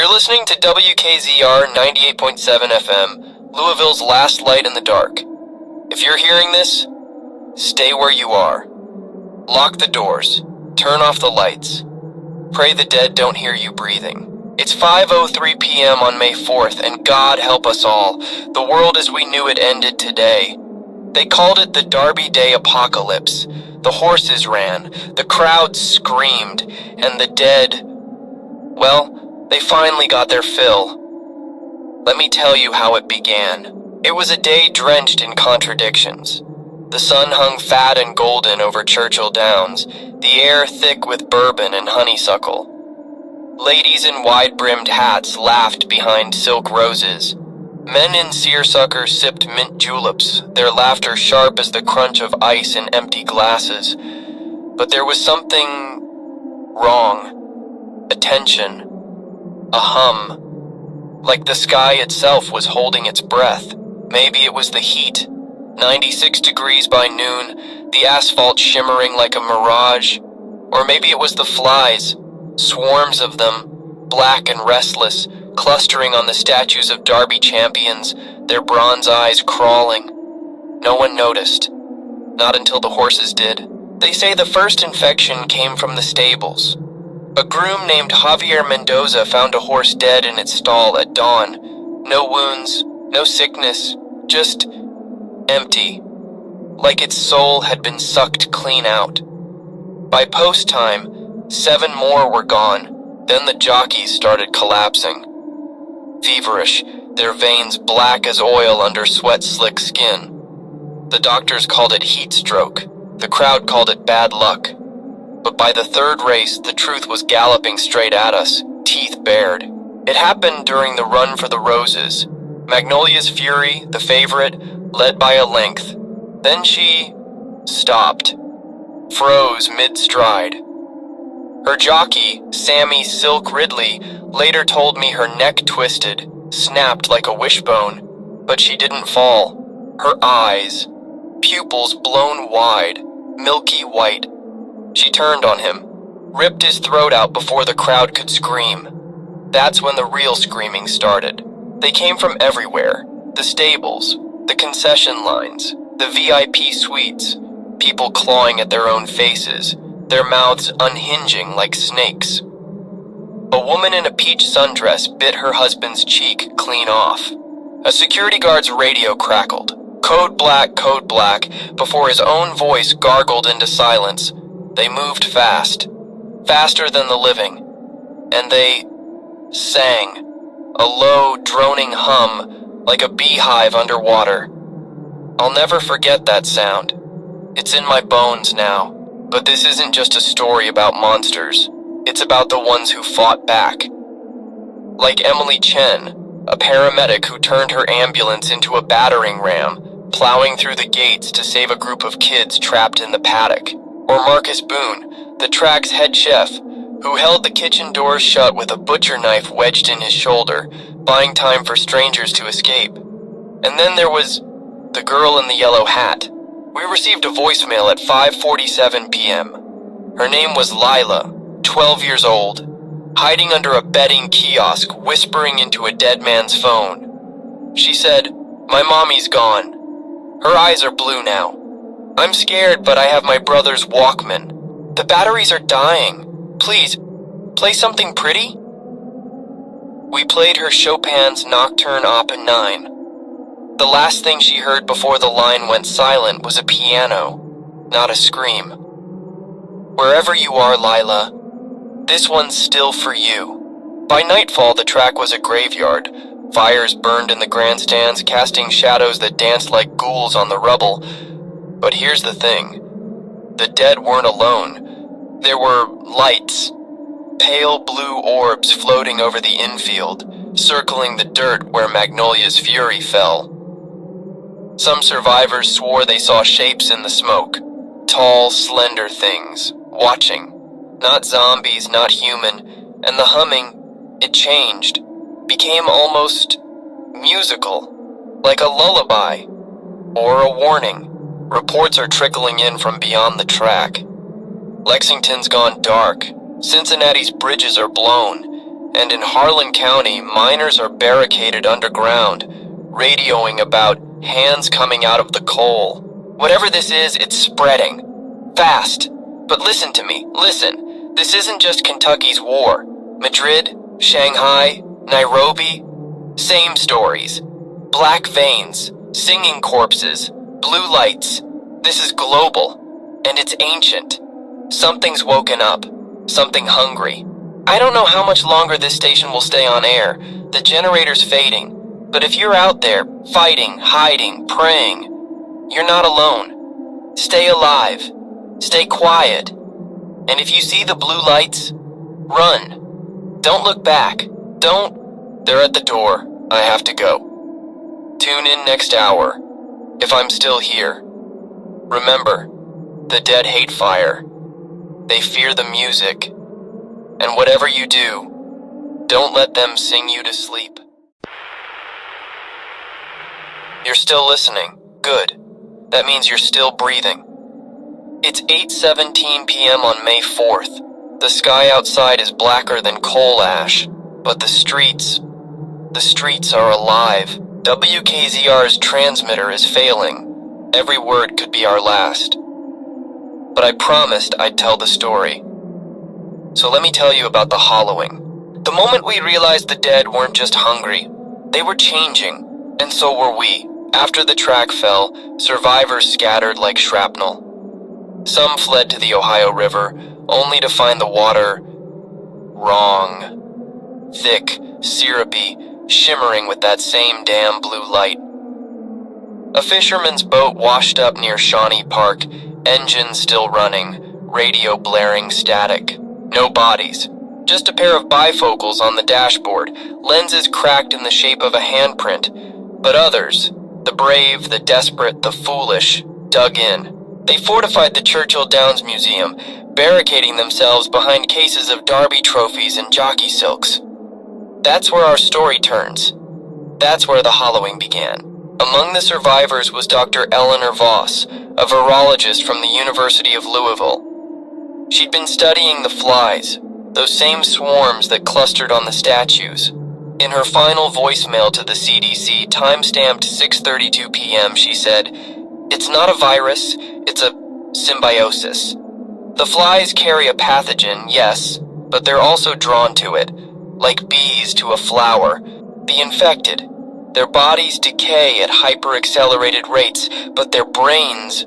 You're listening to WKZR 98.7 FM, Louisville's last light in the dark. If you're hearing this, stay where you are. Lock the doors. Turn off the lights. Pray the dead don't hear you breathing. It's 5:03 p.m. on May 4th, and God help us all. The world as we knew it ended today. They called it the Derby Day Apocalypse. The horses ran, the crowd screamed, and the dead, well, they finally got their fill. Let me tell you how it began. It was a day drenched in contradictions. The sun hung fat and golden over Churchill Downs, the air thick with bourbon and honeysuckle. Ladies in wide-brimmed hats laughed behind silk roses. Men in seersuckers sipped mint juleps, their laughter sharp as the crunch of ice in empty glasses. But there was something wrong. A tension. A hum. Like the sky itself was holding its breath. Maybe it was the heat. 96 degrees by noon, the asphalt shimmering like a mirage. Or maybe it was the flies, swarms of them, black and restless, clustering on the statues of Derby champions, their bronze eyes crawling. No one noticed. Not until the horses did. They say the first infection came from the stables. A groom named Javier Mendoza found a horse dead in its stall at dawn. No wounds, no sickness, just empty. Like its soul had been sucked clean out. By post time, 7 more were gone. Then the jockeys started collapsing. Feverish, their veins black as oil under sweat-slick skin. The doctors called it heat stroke. The crowd called it bad luck. But by the third race, the truth was galloping straight at us, teeth bared. It happened during the Run for the Roses. Magnolia's Fury, the favorite, led by a length. Then she stopped, froze mid-stride. Her jockey, Sammy Silk Ridley, later told me her neck twisted, snapped like a wishbone, but she didn't fall. Her eyes, pupils blown wide, milky white. She turned on him, ripped his throat out before the crowd could scream. That's when the real screaming started. They came from everywhere. The stables, the concession lines, the VIP suites, people clawing at their own faces, their mouths unhinging like snakes. A woman in a peach sundress bit her husband's cheek clean off. A security guard's radio crackled. Code black, before his own voice gargled into silence. They moved fast, faster than the living, and they sang, a low, droning hum like a beehive underwater. I'll never forget that sound. It's in my bones now. But this isn't just a story about monsters. It's about the ones who fought back. Like Emily Chen, a paramedic who turned her ambulance into a battering ram, plowing through the gates to save a group of kids trapped in the paddock. Or Marcus Boone, the track's head chef, who held the kitchen doors shut with a butcher knife wedged in his shoulder, buying time for strangers to escape. And then there was the girl in the yellow hat. We received a voicemail at 5:47 p.m. Her name was Lila, 12 years old, hiding under a betting kiosk, whispering into a dead man's phone. She said, "My mommy's gone. Her eyes are blue now. I'm scared, but I have my brother's Walkman. The batteries are dying. Please, play something pretty?" We played her Chopin's Nocturne Op. 9. The last thing she heard before the line went silent was a piano, not a scream. Wherever you are, Lila, this one's still for you. By nightfall, the track was a graveyard. Fires burned in the grandstands, casting shadows that danced like ghouls on the rubble. But here's the thing. The dead weren't alone. There were lights, pale blue orbs floating over the infield, circling the dirt where Magnolia's Fury fell. Some survivors swore they saw shapes in the smoke. Tall, slender things, watching. Not zombies, not human. And the humming, it changed. Became almost musical. Like a lullaby. Or a warning. Reports are trickling in from beyond the track. Lexington's gone dark. Cincinnati's bridges are blown. And in Harlan County, miners are barricaded underground, radioing about hands coming out of the coal. Whatever this is, it's spreading. Fast. But listen to me, listen. This isn't just Kentucky's war. Madrid, Shanghai, Nairobi, same stories. Black veins, singing corpses, blue lights. This is global, and it's ancient. Something's woken up, something hungry. I don't know how much longer this station will stay on air. The generator's fading. But if you're out there, fighting, hiding, praying, you're not alone. Stay alive. Stay quiet. And if you see the blue lights, run. Don't look back. Don't. They're at the door. I have to go. Tune in next hour. If I'm still here. Remember, the dead hate fire. They fear the music. And whatever you do, don't let them sing you to sleep. You're still listening. Good. That means you're still breathing. It's 8:17 p.m. on May 4th. The sky outside is blacker than coal ash, but the streets are alive. WKZR's transmitter is failing. Every word could be our last. But I promised I'd tell the story. So let me tell you about the hollowing. The moment we realized the dead weren't just hungry, they were changing, and so were we. After the track fell, survivors scattered like shrapnel. Some fled to the Ohio River, only to find the water wrong. Thick, syrupy, shimmering with that same damn blue light. A fisherman's boat washed up near Shawnee Park, engine still running, radio blaring static. No bodies, just a pair of bifocals on the dashboard, lenses cracked in the shape of a handprint. But others, the brave, the desperate, the foolish, dug in. They fortified the Churchill Downs Museum, barricading themselves behind cases of Derby trophies and jockey silks. That's where our story turns. That's where the hollowing began. Among the survivors was Dr. Eleanor Voss, a virologist from the University of Louisville. She'd been studying the flies, those same swarms that clustered on the statues. In her final voicemail to the CDC, time-stamped 6:32 p.m., she said, "It's not a virus, it's a symbiosis. The flies carry a pathogen, yes, but they're also drawn to it, like bees to a flower. The infected, their bodies decay at hyper-accelerated rates, but their brains,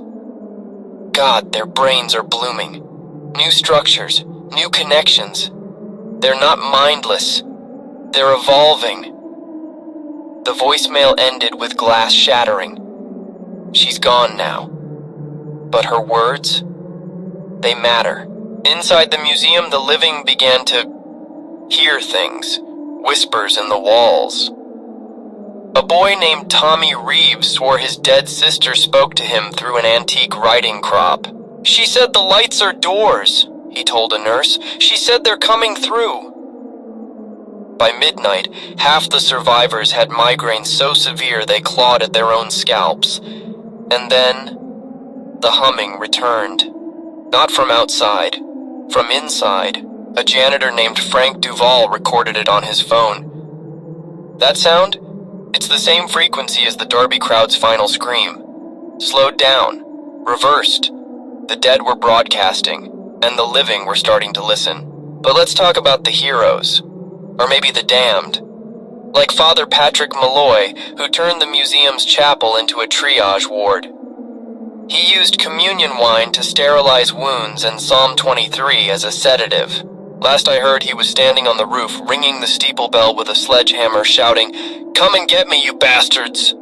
God, their brains are blooming. New structures, new connections. They're not mindless. They're evolving." The voicemail ended with glass shattering. She's gone now. But her words, they matter. Inside the museum, the living began to hear things, whispers in the walls. A boy named Tommy Reeves swore his dead sister spoke to him through an antique writing crop. "She said the lights are doors," he told a nurse. "She said they're coming through." By midnight, half the survivors had migraines so severe they clawed at their own scalps. And then, the humming returned. Not from outside, from inside. A janitor named Frank Duval recorded it on his phone. That sound? It's the same frequency as the Derby crowd's final scream. Slowed down, reversed. The dead were broadcasting, and the living were starting to listen. But let's talk about the heroes. Or maybe the damned. Like Father Patrick Malloy, who turned the museum's chapel into a triage ward. He used communion wine to sterilize wounds and Psalm 23 as a sedative. Last I heard, he was standing on the roof, ringing the steeple bell with a sledgehammer, shouting, "Come and get me, you bastards!"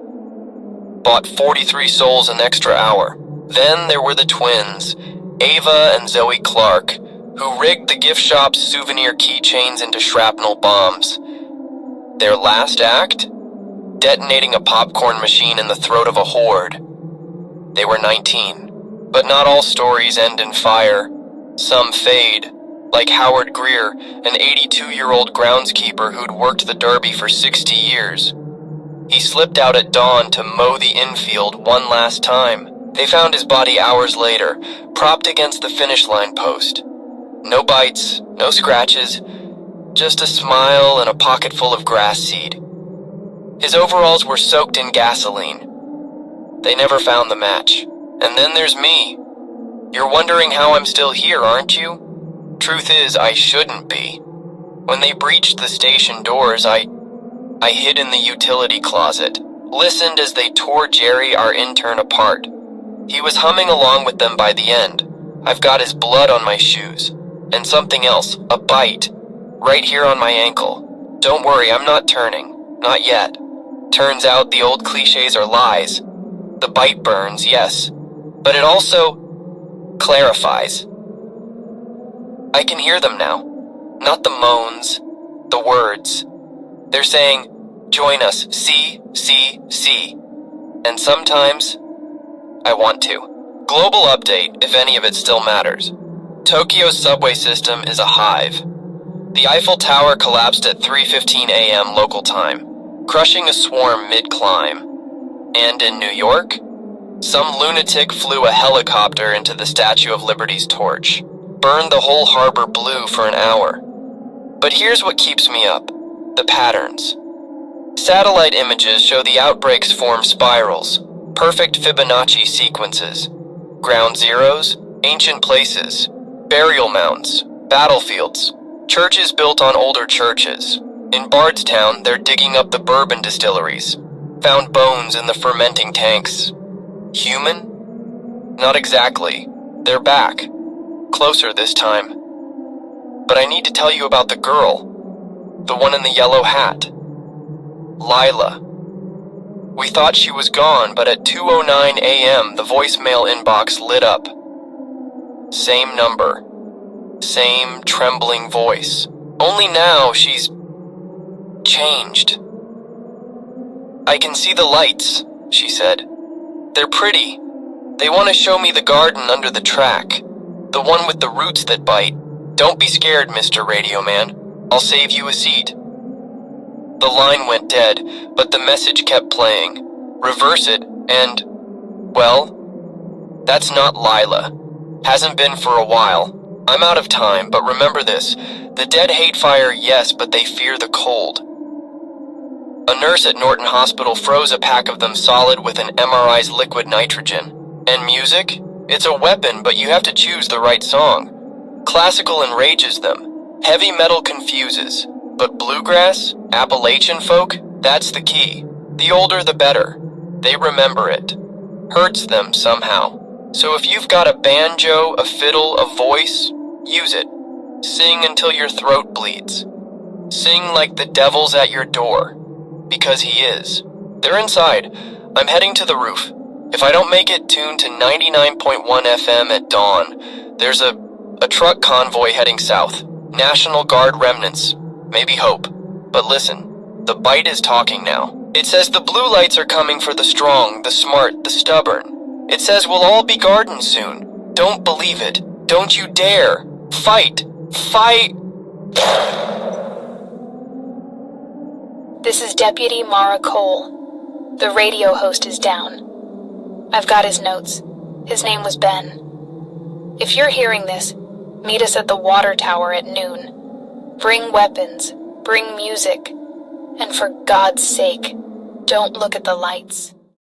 Bought 43 souls an extra hour. Then there were the twins, Ava and Zoe Clark, who rigged the gift shop's souvenir keychains into shrapnel bombs. Their last act? Detonating a popcorn machine in the throat of a horde. They were 19. But not all stories end in fire. Some fade. Like Howard Greer, an 82-year-old groundskeeper who'd worked the Derby for 60 years. He slipped out at dawn to mow the infield one last time. They found his body hours later, propped against the finish line post. No bites, no scratches, just a smile and a pocket full of grass seed. His overalls were soaked in gasoline. They never found the match. And then there's me. You're wondering how I'm still here, aren't you? Truth is, I shouldn't be. When they breached the station doors, I hid in the utility closet, listened as they tore Jerry, our intern, apart. He was humming along with them by the end. I've got his blood on my shoes. And something else, a bite, right here on my ankle. Don't worry, I'm not turning. Not yet. Turns out the old cliches are lies. The bite burns, yes. But it also clarifies. I can hear them now. Not the moans, the words. They're saying, join us, see. And sometimes, I want to. Global update, if any of it still matters. Tokyo's subway system is a hive. The Eiffel Tower collapsed at 3:15 a.m. local time, crushing a swarm mid-climb. And in New York, some lunatic flew a helicopter into the Statue of Liberty's torch, burned the whole harbor blue for an hour. But here's what keeps me up, the patterns. Satellite images show the outbreaks form spirals, perfect Fibonacci sequences. Ground zeros, ancient places, burial mounds, battlefields, churches built on older churches. In Bardstown, they're digging up the bourbon distilleries. Found bones in the fermenting tanks. Human? Not exactly. They're back. Closer this time. But I need to tell you about the girl. The one in the yellow hat. Lila. We thought she was gone, but at 2:09 a.m. the voicemail inbox lit up. Same number. Same trembling voice. Only now she's changed. I can see the lights, she said. They're pretty. They want to show me the garden under the track. The one with the roots that bite. Don't be scared, Mr. Radio Man. I'll save you a seat. The line went dead, but the message kept playing. Reverse it, and, well, that's not Lila. Hasn't been for a while. I'm out of time, but remember this. The dead hate fire, yes, but they fear the cold. A nurse at Norton Hospital froze a pack of them solid with an MRI's liquid nitrogen. And music? It's a weapon, but you have to choose the right song. Classical enrages them. Heavy metal confuses. But bluegrass, Appalachian folk, that's the key. The older the better. They remember it. Hurts them somehow. So if you've got a banjo, a fiddle, a voice, use it. Sing until your throat bleeds. Sing like the devil's at your door. Because he is. They're inside. I'm heading to the roof. If I don't make it, tune to 99.1 FM at dawn. There's a truck convoy heading south. National Guard remnants. Maybe hope. But listen, the bite is talking now. It says the blue lights are coming for the strong, the smart, the stubborn. It says we'll all be gardened soon. Don't believe it. Don't you dare. Fight. Fight. This is Deputy Mara Cole. The radio host is down. I've got his notes. His name was Ben. If you're hearing this, meet us at the water tower at noon. Bring weapons, bring music, and for God's sake, don't look at the lights.